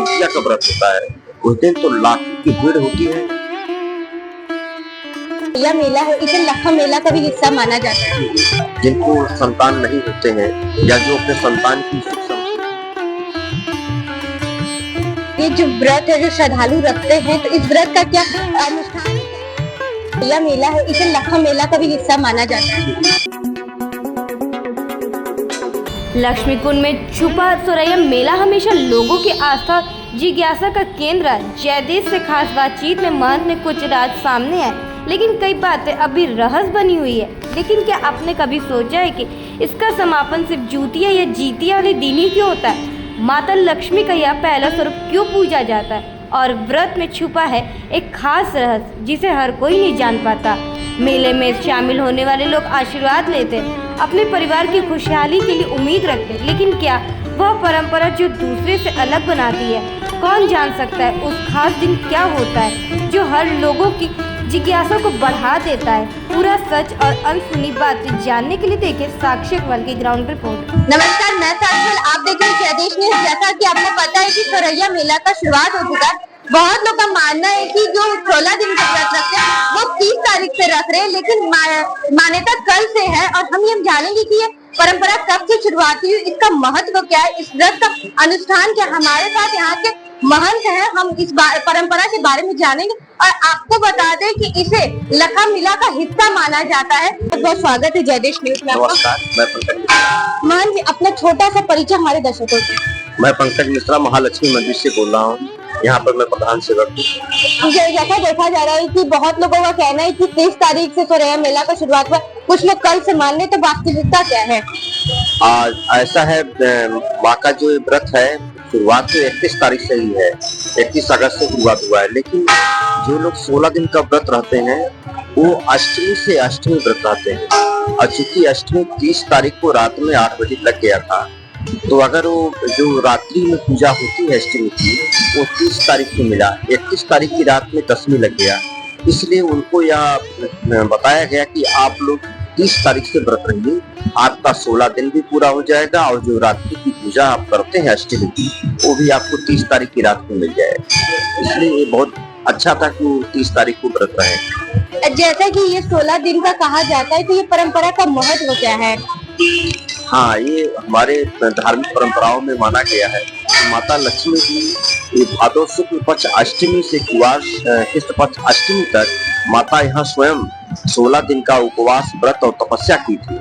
जितिया का व्रत होता है, उस दिन तो लाखों की भीड़ होती है। यह मेला है, इसे लखा मेला का भी हिस्सा माना जाता है। जिनको संतान नहीं होते हैं या जो अपने संतान की सुख ये जो व्रत है, जो श्रद्धालु रखते हैं, तो इस व्रत का क्या अनुष्ठान है? यह मेला है, इसे लखा मेला का भी हिस्सा माना जाता है। लक्ष्मी कुंड में छुपा सोरैया मेला हमेशा लोगों की आस्था जिज्ञासा का केंद्र है। जयदेव से खास बातचीत में महंत ने कुछ राज सामने आए, लेकिन कई बातें अभी रहस्य बनी हुई है। लेकिन क्या आपने कभी सोचा है कि इसका समापन सिर्फ जूतिया या जीतिया वाले दिन ही क्यों होता है? माता लक्ष्मी का यह पहला स्वरूप क्यों पूजा जाता है? और व्रत में छुपा है एक खास रहस्य जिसे हर कोई नहीं जान पाता। मेले में शामिल होने वाले लोग आशीर्वाद लेते हैं, अपने परिवार की खुशहाली के लिए उम्मीद रखते हैं, लेकिन क्या वह परंपरा जो दूसरे से अलग बनाती है? कौन जान सकता है उस खास दिन क्या होता है जो हर लोगों की जिज्ञासा को बढ़ा देता है? पूरा सच और अनसुनी बात जानने के लिए देखें साक्षी अकबर की ग्राउंड रिपोर्ट। नमस्कार, मैं साक्षी, आप देख रहे हैं जयदेश न्यूज़। जैसा कि आपको पता है कि सोरैया मेला का शुरुआत हो चुका है। बहुत लोग का मानना है कि जो 16 दिन का व्रत रखते हैं वो 30 तारीख से रख रहे हैं, लेकिन मान्यता कल से है। और हम ये जानेंगे कि ये परंपरा कब से शुरुआत हुई, इसका महत्व क्या है, इस व्रत का अनुष्ठान क्या। हमारे साथ यहाँ के महंत हैं, हम इस परंपरा के बारे में जानेंगे और आपको बता दें कि इसे लखा मेला का हिस्सा माना जाता है। बहुत स्वागत है जयदेश न्यूज़ में आपका। नमस्कार, मैं पंकज। महंत जी, अपना छोटा सा परिचय हमारे दर्शकों से। मैं पंकज मिश्रा महालक्ष्मी मंदिर से बोल रहा हूँ। यहाँ पर मैं प्रधान सेवक हूँ। जैसा देखा जा रहा है कि बहुत लोगों का कहना है कि 30 तारीख से सोरैया मेला का शुरुआत हुआ, कुछ लोग कल से मान रहे, तो वास्तविकता क्या है? आज ऐसा है, माँ का जो व्रत है शुरुआत तो 31 तारीख से ही है, 31 अगस्त से शुरुआत हुआ है। लेकिन जो लोग 16 दिन का व्रत रहते हैं वो अष्टमी से अष्टमी व्रत रहते हैं। और चूंकि अष्टमी 30 तारीख को रात में 8 बजे लग गया था, तो अगर वो जो रात्रि में पूजा होती है अष्टमी की, वो 30 तारीख को मिला, 31 तारीख की रात में दशमी लग गया। इसलिए उनको यह बताया गया कि आप लोग 30 तारीख से व्रत रहिए, आपका 16 दिन भी पूरा हो जाएगा और जो रात्रि की पूजा आप करते हैं अष्टमी की, वो भी आपको 30 तारीख की रात को मिल जाएगा। इसलिए ये बहुत अच्छा था कि वो 30 तारीख को व्रत रहे। जैसा कि ये 16 दिन का कहा जाता है, तो ये परंपरा का महत्व क्या है? हाँ, ये हमारे धार्मिक परंपराओं में माना गया है। माता लक्ष्मी की भादो शुक्ल पक्ष अष्टमी से कुवार कृष्ण पक्ष अष्टमी तक माता यहाँ स्वयं 16 दिन का उपवास व्रत और तपस्या की थी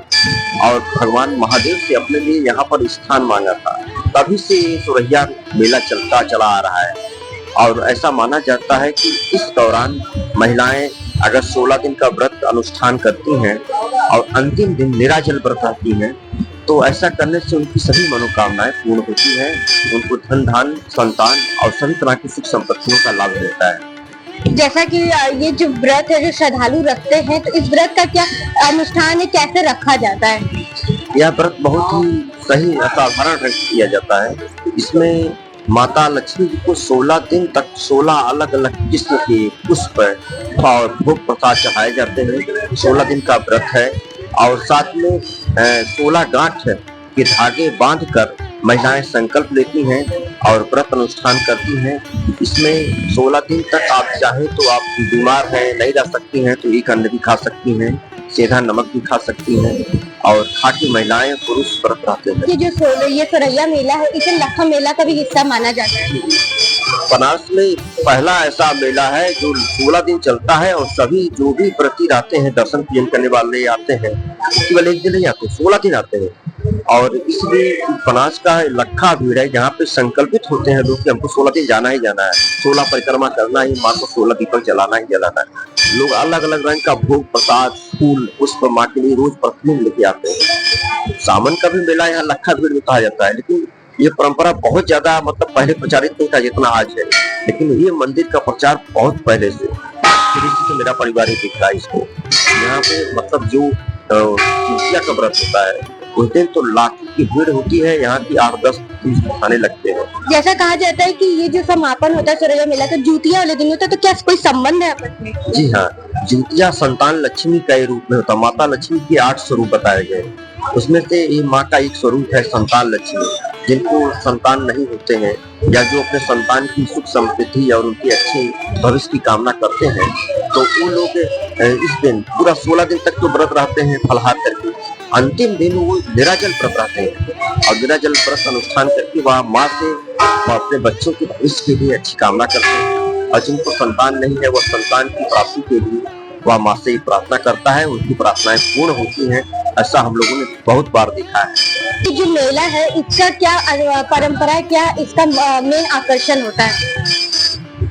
और भगवान महादेव से अपने लिए यहाँ पर स्थान मांगा था। तभी से ये सोरैया मेला चलता चला आ रहा है। और ऐसा माना जाता है कि इस दौरान महिलाएं अगर 16 दिन का व्रत अनुष्ठान करती हैं और अंतिम दिन निराजल व्रत रखती हैं, तो ऐसा करने से उनकी सभी मनोकामनाएं पूर्ण होती हैं। उनको धन धान संतान और सभी तरह की सुख संपत्तियों का लाभ मिलता है। जैसा कि ये जो व्रत है, जो श्रद्धालु रखते हैं, तो इस व्रत का क्या अनुष्ठान है, कैसे रखा जाता है? यह व्रत बहुत ही सही असाधारण ढंग से किया जाता है। इसमें माता लक्ष्मी जी को 16 दिन तक 16 अलग अलग किस्म के पुष्प और भोग प्रसाद चढ़ाए जाते हैं। 16 दिन का व्रत है और साथ में 16 गांठ के धागे बांधकर महिलाएं संकल्प लेती हैं और व्रत अनुष्ठान करती हैं। इसमें 16 दिन तक आप चाहें तो आप बीमार हैं, नहीं रह सकती हैं, तो एक अन्न भी खा सकती हैं, सीधा नमक भी खा सकती हैं और खाकी महिलाएं पुरुष व्रत रहते हैं। ये सोरैया मेला है, इसे लखा मेला का भी हिस्सा माना जाता है। बनारस में पहला ऐसा मेला है जो 16 दिन चलता है और सभी जो भी व्रती आते हैं, दर्शन पूजन करने वाले आते हैं, केवल एक दिन नहीं आते, 16 दिन आते हैं। और इसलिए बनारस का लखा भीड़ है, जहाँ पे संकल्पित होते हैं लोग कि हमको 16 दिन जाना ही जाना है, 16 परिक्रमा करना ही, माँ को 16 दीपक जलाना ही जलाना है। लोग अलग अलग रंग का भोग प्रसाद फूल पुष्प माँ के लिए रोज प्रतिदिन लेके आते हैं। सावन का भी मेला यहाँ लखा भीड़ में कहा जाता है, लेकिन ये परंपरा बहुत ज्यादा मतलब पहले प्रचारित नहीं था जितना आज है। लेकिन ये मंदिर का प्रचार बहुत पहले से मेरा परिवार ही दिख रहा है इसको। यहाँ पे मतलब जो जितिया का व्रत होता है उस दिन तो लाखों की भीड़ होती है, यहाँ की 8-10 खाने लगते हैं। जैसा कहा जाता है कि ये जो समापन होता है सोरैया मेला का जूतिया वाले दिन होता है, तो क्या कोई संबंध है आपस में? जी हाँ, जूतिया संतान लक्ष्मी का रूप में होता है। माता लक्ष्मी के 8 स्वरूप बताए गए, उसमें से ये माँ का एक स्वरूप है संतान लक्ष्मी। जिनको संतान नहीं होते हैं या जो अपने संतान की सुख समृद्धि और उनके अच्छे भविष्य की कामना करते हैं, तो वो लोग इस दिन पूरा 16 दिन तक तो व्रत रहते हैं फलाहार करके। अंतिम दिन वो निराजल व्रत रहते हैं और निराजल व्रत अनुष्ठान करके वह माँ से अपने बच्चों के भविष्य के लिए अच्छी कामना करते हैं। और जिनको संतान नहीं है, वह संतान की प्राप्ति के लिए वह माँ से ही प्रार्थना करता है, उनकी प्रार्थनाएं पूर्ण होती हैं। ऐसा हम लोगों ने बहुत बार देखा है। ये जो मेला है इसका क्या परंपरा है, क्या इसका मेन आकर्षण होता है?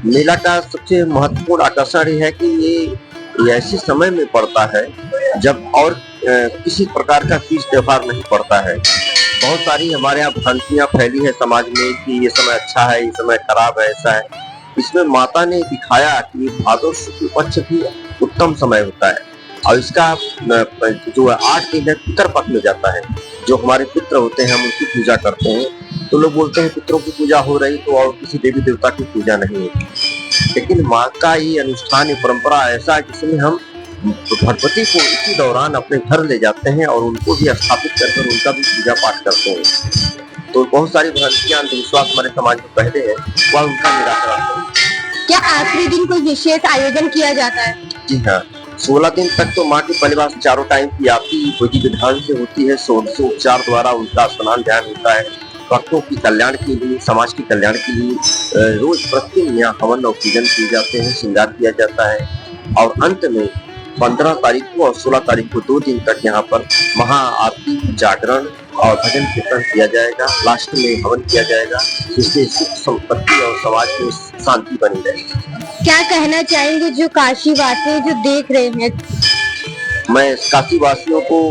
मेला का सबसे महत्वपूर्ण आकर्षण ये है कि ये ऐसे समय में पड़ता है जब और किसी प्रकार का तीज त्योहार नहीं पड़ता है। बहुत सारी हमारे यहाँ भ्रांतियां फैली है समाज में कि ये समय अच्छा है, ये समय खराब है, ऐसा है। इसमें माता ने दिखाया कि भादो शुक्ल पक्ष भी उत्तम समय होता है और इसका जो 8 दिन है पितर पक्ष में जाता है। जो हमारे पितर होते हैं हम उनकी पूजा करते हैं, तो लोग बोलते हैं पितरों की पूजा हो रही तो और किसी देवी देवता की पूजा नहीं होती। लेकिन माँ का ये अनुष्ठान, ये परंपरा ऐसा है जिसमें हम भगवती को इसी दौरान अपने घर ले जाते हैं और उनको भी स्थापित करके उनका भी पूजा पाठ करते हैं। तो बहुत सारी भ्रांतियां, अंधविश्वास हमारे समाज में पहले है, वह उनका निराकरण है। क्या आखिरी दिन कोई विशेष आयोजन किया जाता है? जी हाँ, 16 दिन तक तो माँ की परिवार चारों टाइम की आरती विधि विधान से होती है। षोडशोपचार द्वारा उनका स्नान ध्यान होता है। भक्तों की कल्याण के लिए, समाज के कल्याण के लिए रोज प्रतिदिन यहाँ हवन और पूजन किए जाते हैं, श्रृंगार किया जाता है और अंत में 15 तारीख को और 16 तारीख को 2 दिन तक यहाँ पर महा आरती, जागरण और भजन कीर्तन किया जाएगा। लास्ट में हवन किया जाएगा, जिससे सुख संपत्ति और समाज में शांति बनी रहेगी। क्या कहना चाहेंगे जो काशी वासी जो देख रहे हैं? मैं काशी वासियों को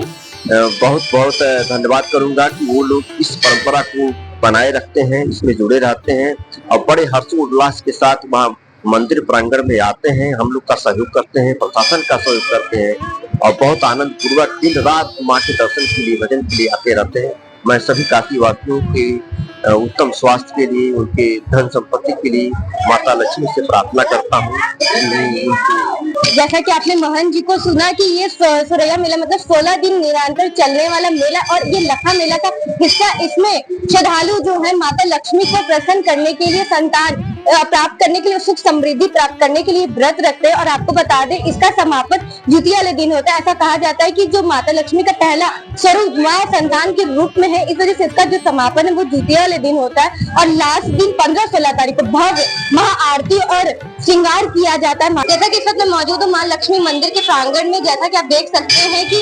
बहुत बहुत धन्यवाद करूंगा कि वो लोग इस परंपरा को बनाए रखते हैं, इसमें जुड़े रहते हैं और बड़े हर्षोल्लास के साथ वहाँ मंदिर प्रांगण में आते हैं, हम लोग का सहयोग करते हैं, प्रशासन का सहयोग करते हैं और बहुत आनंद पूर्वक दिन रात माँ के दर्शन के लिए, भजन के लिए आते रहते हैं। मैं सभी काशी वासियों के उत्तम स्वास्थ्य के लिए, उनके धन संपत्ति के लिए माता लक्ष्मी से प्रार्थना करता हूँ। जैसा कि आपने मोहन जी को सुना कि ये सुरैया मेला मतलब 16 दिन निरंतर चलने वाला मेला और ये लखा मेला का हिस्सा। इसमें श्रद्धालु जो है माता लक्ष्मी को प्रसन्न करने के लिए, संतान प्राप्त करने के लिए, सुख समृद्धि प्राप्त करने के लिए व्रत रखते हैं। और आपको बता दें इसका समापन द्वितीय वाले दिन होता है। ऐसा कहा जाता है कि जो माता लक्ष्मी का पहला स्वरूप माँ संतान के रूप में है, इस वजह से इसका जो समापन है वो द्वितीय वाले दिन होता है। और लास्ट दिन 15-16 तारीख को भव्य महाआरती और श्रृंगार किया जाता है। जैसा कि इस वक्त मौजूद माँ लक्ष्मी मंदिर के प्रांगण में, जैसा कि आप देख सकते हैं कि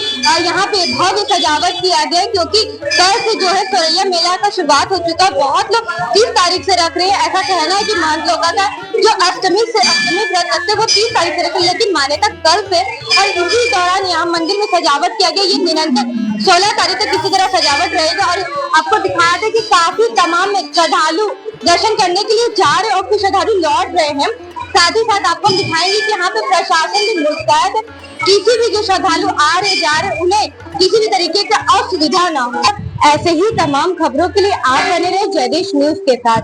यहाँ पे भव्य सजावट किया गया है, क्योंकि कल से जो है सुरैया मेला का शुरुआत हो चुका है। बहुत लोग 30 तारीख से रख रहे हैं। ऐसा कहना है कि महंत लोगों का जो अष्टमी व्रत रखते हैं वो 30 तारीख से रखे, लेकिन मान्यता कल से। और इसी दौरान यहाँ मंदिर में सजावट किया गया। ये निरंतर 16 तारीख तक किसी तरह सजावट रहेगा। और आपको दिखाया था कि काफी तमाम श्रद्धालु दर्शन करने के लिए जा रहे और कुछ श्रद्धालु लौट रहे हैं। साथ ही साथ आपको हम दिखाएंगे कि यहाँ पे प्रशासन भी मुस्तैद है, किसी भी जो श्रद्धालु आ रहे जा रहे उन्हें किसी भी तरीके का असुविधा ना हो। ऐसे ही तमाम खबरों के लिए आप बने रहे जयदेश न्यूज के साथ।